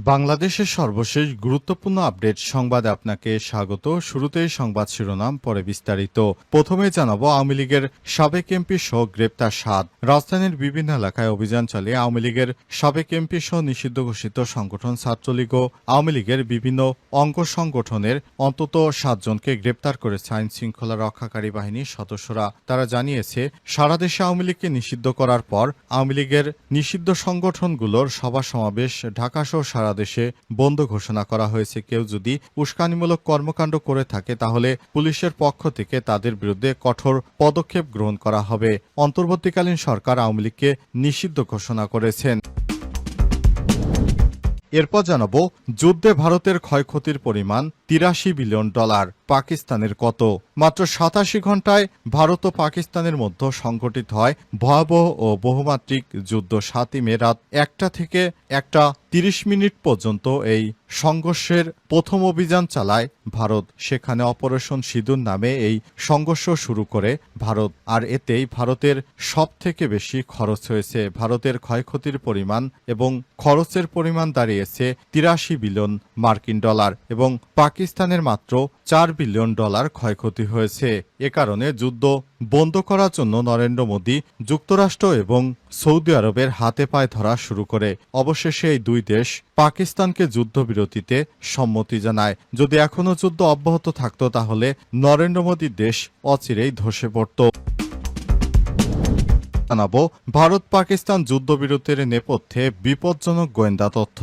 বাংলাদেশের সর্বশেষ গুরুত্বপূর্ণ আপডেট সংবাদে আপনাকে স্বাগত। শুরুতেই সংবাদ শিরোনাম, পরে বিস্তারিত। প্রথমে জানাবো আওয়ামী লীগের সাবেক এমপি সহ গ্রেপ্তার ৭। রাজধানীর বিভিন্ন এলাকায় অভিযান চালিয়ে আওয়ামী লীগের সাবেক এমপি সহ নিষিদ্ধ ঘোষিত সংগঠন ছাত্রলীগ ও আওয়ামী লীগের বিভিন্ন অঙ্গ সংগঠনের অন্তত ৭ জনকে গ্রেপ্তার করেছে আইন শৃঙ্খলা রক্ষাকারী বাহিনীর সদস্যরা। তারা জানিয়েছে, সারা দেশে আওয়ামী লীগকে নিষিদ্ধ করার পর আওয়ামী লীগের নিষিদ্ধ সংগঠনগুলোর সভা সমাবেশ ঢাকাসহ সারা দেশে বন্ধ ঘোষণা করা হয়েছে। কেউ যদি উস্কানিমূলক কর্মকাণ্ড করে থাকে তাহলে পুলিশের পক্ষ থেকে তাদের বিরুদ্ধে কঠোর পদক্ষেপ গ্রহণ করা হবে। অন্তর্বর্তীকালীন সরকার আওয়ামী লীগকে নিষিদ্ধ ঘোষণা করেছেন। এরপর জানাবো, যুদ্ধে ভারতের ক্ষয়ক্ষতির পরিমাণ $83 বিলিয়ন। পাকিস্তানের কত? মাত্র ৮৭ ঘণ্টায় ভারত ও পাকিস্তানের মধ্যে সংঘটিত হয় ভয়াবহ ও বহুমাত্রিক যুদ্ধ। ৭ই মে রাত ১টা থেকে ১টা ৩০ মিনিট পর্যন্ত এই সংঘর্ষের প্রথম অভিযান চালায় ভারত। সেখানে অপারেশন সিঁদুর নামে এই সংঘর্ষ শুরু করে ভারত, আর এতেই ভারতের সবথেকে বেশি খরচ হয়েছে। ভারতের ক্ষয়ক্ষতির পরিমাণ এবং খরচের পরিমাণ দাঁড়িয়েছে $83 বিলিয়ন এবং পাকিস্তানের মাত্র $4 বিলিয়ন ক্ষয়ক্ষতি হয়েছে। এ কারণে যুদ্ধ বন্ধ করার জন্য নরেন্দ্র মোদী যুক্তরাষ্ট্র এবং সৌদি আরবের হাতে পায়ে ধরা শুরু করে। অবশেষে এই দুই দেশ পাকিস্তানকে যুদ্ধবিরতিতে সম্মতি জানায়। যদি এখনও যুদ্ধ অব্যাহত থাকত তাহলে নরেন্দ্র মোদীর দেশ অচিরেই ধসে পড়ত। জানাবো, ভারত পাকিস্তান যুদ্ধবিরতির নেপথ্যে বিপজ্জনক গোয়েন্দা তথ্য।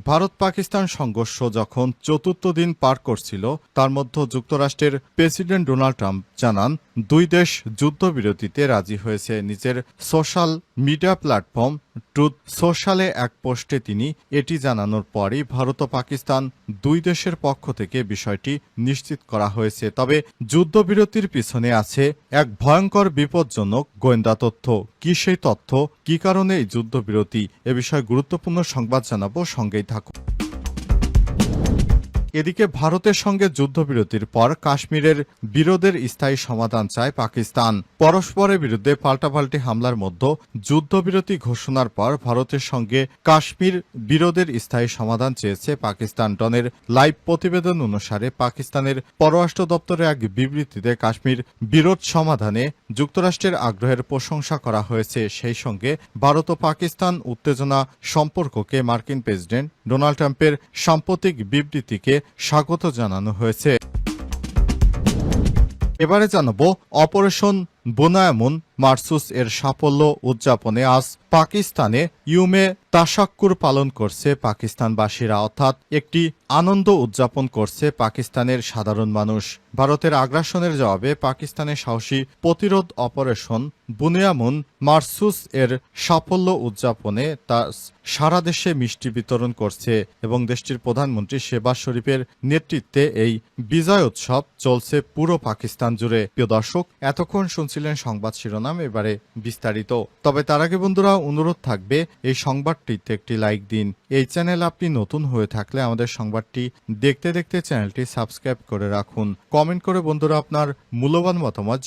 ভারত পাকিস্তান সংঘর্ষ যখন চতুর্থ দিন পার করছিল, তার মধ্যে যুক্তরাষ্ট্রের প্রেসিডেন্ট ডোনাল্ড ট্রাম্প জানান দুই দেশ যুদ্ধবিরতিতে রাজি হয়েছে। নিজের সোশ্যাল মিডিয়া প্ল্যাটফর্ম ট্রুথ সোশ্যালে এক পোস্টে তিনি এটি জানানোর পরই ভারত ও পাকিস্তান দুই দেশের পক্ষ থেকে বিষয়টি নিশ্চিত করা হয়েছে। তবে যুদ্ধবিরতির পিছনে আছে এক ভয়ঙ্কর বিপজ্জনক গোয়েন্দা তথ্য। কি সেই তথ্য? কি কারণে এই যুদ্ধবিরতি? এ বিষয়ে গুরুত্বপূর্ণ সংবাদ জানাবো, সঙ্গেই থাকুন। এদিকে ভারতের সঙ্গে যুদ্ধবিরতির পর কাশ্মীরের বিরোধের স্থায়ী সমাধান চায় পাকিস্তান। পরস্পরের বিরুদ্ধে পাল্টাপাল্টি হামলার মধ্যে যুদ্ধবিরতি ঘোষণার পর ভারতের সঙ্গে কাশ্মীর বিরোধের স্থায়ী সমাধান চেয়েছে পাকিস্তান। ডনের লাইভ প্রতিবেদন অনুসারে পাকিস্তানের পররাষ্ট্র দপ্তরের এক বিবৃতিতে কাশ্মীর বিরোধ সমাধানে যুক্তরাষ্ট্রের আগ্রহের প্রশংসা করা হয়েছে। সেই সঙ্গে ভারত ও পাকিস্তান উত্তেজনা সম্পর্ককে মার্কিন প্রেসিডেন্ট ডোনাল্ড ট্রাম্পের সাম্প্রতিক বিবৃতিকে স্বাগত জানানো হয়েছে। এবারে জানাবো, অপারেশন বোনায়ামুন মারসুস এর সাফল্য উদযাপনে আজ পাকিস্তানে ইউমে তাশাক্কুর পালন করছে পাকিস্তানবাসীরা, অর্থাৎ একটি আনন্দ উদযাপন করছে পাকিস্তানের সাধারণ মানুষ। ভারতের আগ্রাসনের জবাবে পাকিস্তানের সাহসী প্রতিরোধ অপারেশন বুনিয়ামুন মারসুস এর সাফল্য উদযাপনে তা সারা দেশে মিষ্টি বিতরণ করছে এবং দেশটির প্রধানমন্ত্রী শেহবাজ শরীফের নেতৃত্বে এই বিজয় উৎসব চলছে পুরো পাকিস্তান জুড়ে। প্রিয় দর্শক, এতক্ষণ শুনছিলেন সংবাদ শিরোনাম, এবারে বিস্তারিত। তবে তার আগে বন্ধুরা, অনুরোধ থাকবে এই সংবাদটিতে একটি লাইক দিন। এই চ্যানেল আপনি নতুন হয়ে থাকলে আমাদের সংবাদটি দেখতে দেখতে চ্যানেলটি সাবস্ক্রাইব করে রাখুন। কমেন্ট করে বন্ধুরা আপনার মূল্যবান মতামত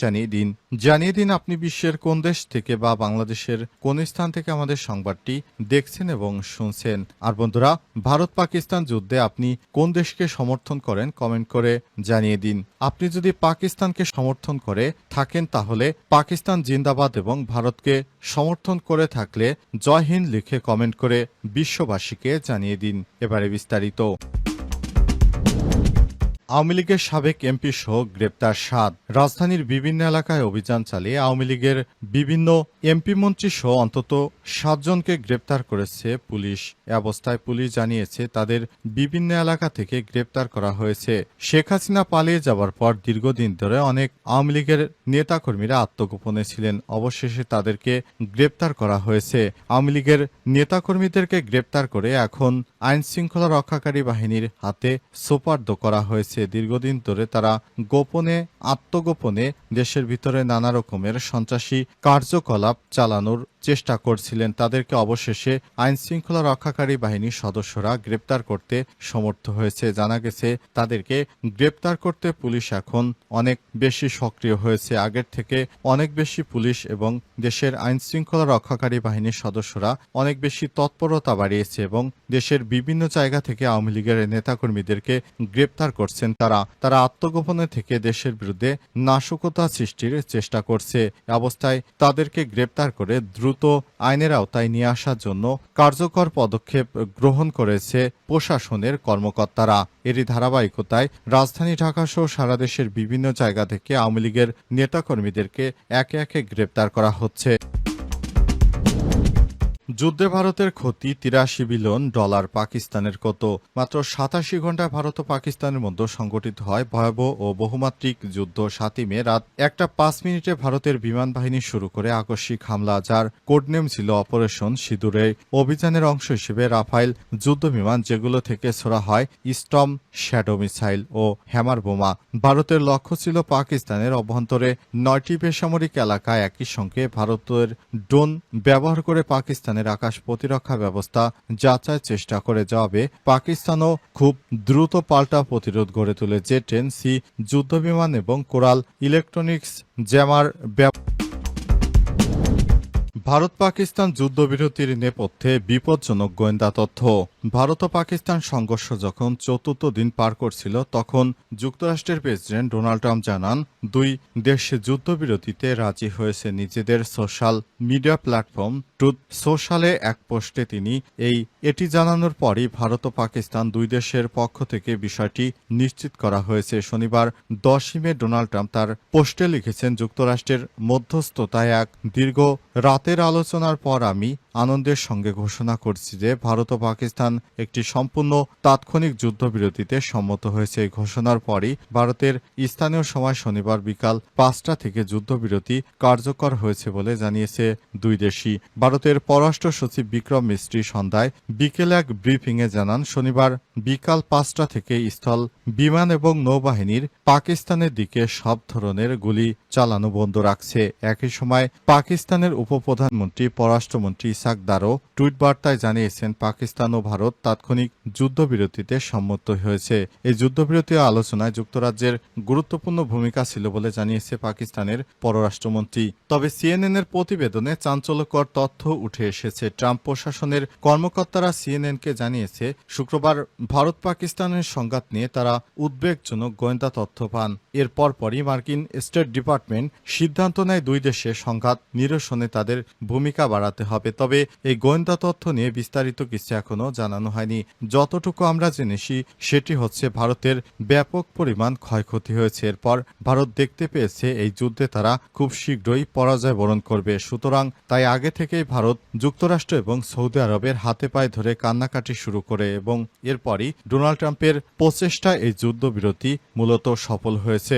জানিয়ে দিন আপনি বিশ্বের কোন দেশ থেকে বা বাংলাদেশের কোন স্থান থেকে আমাদের সংবাদটি দেখছেন এবং শুনছেন। আর বন্ধুরা, ভারত পাকিস্তান যুদ্ধে আপনি কোন দেশকে সমর্থন করেন কমেন্ট করে জানিয়ে দিন। আপনি যদি পাকিস্তানকে সমর্থন করে থাকেন তাহলে পাকিস্তান জিন্দাবাদ এবং ভারতকে সমর্থন করে থাকলে জয় হিন্দ লিখে কমেন্ট করে বিশ্ববাসীকে জানিয়ে দিন। এবারে বিস্তারিত। আওয়ামী লীগের সাবেক এমপি সহ গ্রেপ্তার ৭। রাজধানীর বিভিন্ন এলাকায় অভিযান চালিয়ে আওয়ামী লীগের বিভিন্ন এমপি মন্ত্রী সহ অন্তত ৭ জনকে গ্রেপ্তার করেছে পুলিশ। এ অবস্থায় পুলিশ জানিয়েছে তাদের বিভিন্ন এলাকা থেকে গ্রেপ্তার করা হয়েছে। শেখ হাসিনা পালিয়ে যাওয়ার পর দীর্ঘদিন ধরে অনেক আওয়ামী লীগের নেতাকর্মীরা আত্মগোপনে ছিলেন। অবশেষে তাদেরকে গ্রেপ্তার করা হয়েছে। আওয়ামী লীগের নেতাকর্মীদেরকে গ্রেপ্তার করে এখন আইন শৃঙ্খলা রক্ষাকারী বাহিনীর হাতে সোপর্দ করা হয়েছে। দীর্ঘদিন ধরে তারা আত্মগোপনে দেশের ভিতরে নানা রকমের সন্ত্রাসী কার্যকলাপ চালানোর চেষ্টা করছিলেন। তাদেরকে অবশেষে আইনশৃঙ্খলা রক্ষাকারী বাহিনীর সদস্যরা গ্রেপ্তার করতে সমর্থ হয়েছে। জানা গেছে তাদেরকে গ্রেপ্তার করতে পুলিশ এখন অনেক বেশি সক্রিয় হয়েছে। আগের থেকে অনেক বেশি পুলিশ এবং দেশের আইনশৃঙ্খলা রক্ষাকারী বাহিনীর সদস্যরা অনেক বেশি তৎপরতা বাড়িয়েছে এবং দেশের বিভিন্ন জায়গা থেকে আওয়ামী লীগের নেতাকর্মীদেরকে গ্রেপ্তার করছেন তারা আত্মগোপনে থেকে দেশের বিরুদ্ধে নাশকতা সৃষ্টির চেষ্টা করছে। অবস্থায় তাদেরকে গ্রেপ্তার করে দ্রুত আইনের আওতায় নিয়ে আসার জন্য কার্যকর পদক্ষেপ গ্রহণ করেছে প্রশাসনের কর্মকর্তারা। এরই ধারাবাহিকতায় রাজধানী ঢাকাসহ সারা দেশের বিভিন্ন জায়গা থেকে আওয়ামী লীগের নেতাকর্মীদেরকে একে একে গ্রেপ্তার করা হচ্ছে। যুদ্ধে ভারতের ক্ষতি $83 বিলিয়ন। পাকিস্তানের কত? মাত্র 87 ঘণ্টায় ভারত ও পাকিস্তানের মধ্যে সংঘটিত হয় ভয়াবহ ও বহুমাত্রিক যুদ্ধ। 7 মে রাত 1:05 ভারতের বিমান বাহিনী শুরু করে আকস্মিক হামলা, যার কোডনেম ছিল অপারেশন সিঁদুরে। অভিযানের অংশ হিসেবে রাফাইল যুদ্ধ বিমান, যেগুলো থেকে ছোড়া হয় স্টর্ম শ্যাডো মিসাইল ও হ্যামার বোমা। ভারতের লক্ষ্য ছিল পাকিস্তানের অভ্যন্তরে 9টি বেসামরিক এলাকায়। একই সঙ্গে ভারতের ড্রোন ব্যবহার করে পাকিস্তানের আকাশ প্রতিরক্ষা ব্যবস্থা যাচাইয়ের চেষ্টা করে যাবে। পাকিস্তানও খুব দ্রুত পাল্টা প্রতিরোধ গড়ে তোলে। জে-10C যুদ্ধবিমান এবং coral electronics jammer Bharat Pakistan যুদ্ধবিরতির নেপথ্যে বিপজ্জনক গোয়েন্দা তথ্য। ভারত ও পাকিস্তান সংঘর্ষ যখন 4র্থ দিন পার করছিল, তখন যুক্তরাষ্ট্রের প্রেসিডেন্ট ডোনাল্ড ট্রাম্প জানান, দুই দেশ যুদ্ধবিরতিতে রাজি হয়েছে। নিজেদের সোশ্যাল মিডিয়া প্ল্যাটফর্ম ট্রুথ সোশ্যালে এক পোস্টে তিনি এটি জানানোর পরই ভারত ও পাকিস্তান দুই দেশের পক্ষ থেকে বিষয়টি নিশ্চিত করা হয়েছে। শনিবার 10 মে ডোনাল্ড ট্রাম্প তার পোস্টে লিখেছেন, যুক্তরাষ্ট্রের মধ্যস্থতায় এক দীর্ঘ রাতের আলোচনার পর আমি আনন্দের সঙ্গে ঘোষণা করছি যে ভারত ও পাকিস্তান একটি সম্পূর্ণ তাৎক্ষণিক যুদ্ধবিরতিতে সম্মত হয়েছে। এই ঘোষণার পরই ভারতের স্থানীয় সময় শনিবার বিকাল 5টা থেকে যুদ্ধবিরতি কার্যকর হয়েছে বলে জানিয়েছে দুই দেশই। ভারতের পররাষ্ট্র সচিব বিক্রম মিস্ত্রি সন্ধ্যায় বিকেলে এক ব্রিফিংয়ে জানান, শনিবার বিকাল 5টা থেকে স্থল, বিমান এবং নৌবাহিনীর পাকিস্তানের দিকে সব ধরনের গুলি চালানো বন্ধ রাখছে। একই সময় পাকিস্তানের উপপ্রধানমন্ত্রী পররাষ্ট্রমন্ত্রী ইসাক দারও টুইট বার্তায় জানিয়েছেন, পাকিস্তান ও ভারত তাৎক্ষণিক যুদ্ধবিরতিতে সম্মত হয়েছে। এই যুদ্ধবিরতি আলোচনায় যুক্তরাজ্যের গুরুত্বপূর্ণ ভূমিকা ছিল বলে জানিয়েছে পাকিস্তানের পররাষ্ট্রমন্ত্রী। তবে সিএনএনের প্রতিবেদনে চাঞ্চল্যকর তথ্য উঠে এসেছে। ট্রাম্প প্রশাসনের কর্মকর্তারা সিএনএনকে জানিয়েছে, শুক্রবার ভারত পাকিস্তানের সংঘাত নিয়ে তারা উদ্বেগজনক গোয়েন্দা তথ্য পান। এর পরপরই মার্কিন স্টেট ডিপার্টমেন্ট সিদ্ধান্ত নেয় দুই দেশের সংঘাত নিরসনে তাদের ভূমিকা বাড়াতে হবে। তবে এই গোয়েন্দা তথ্য নিয়ে বিস্তারিত কিছু এখনো জানানো হয়নি। যতটুকু আমরা জেনেছি সেটি হচ্ছে, ভারতের ব্যাপক পরিমাণ ক্ষয়ক্ষতি হয়েছে। এরপর ভারত দেখতে পেয়েছে এই যুদ্ধে তারা খুব শীঘ্রই পরাজয় বরণ করবে। সুতরাং তাই আগে থেকেই ভারত যুক্তরাষ্ট্র এবং সৌদি আরবের হাতে পায়ে ধরে কান্নাকাটি শুরু করে এবং এরপরই ডোনাল্ড ট্রাম্পের প্রচেষ্টায় এই যুদ্ধবিরতি মূলত সফল হয়েছে।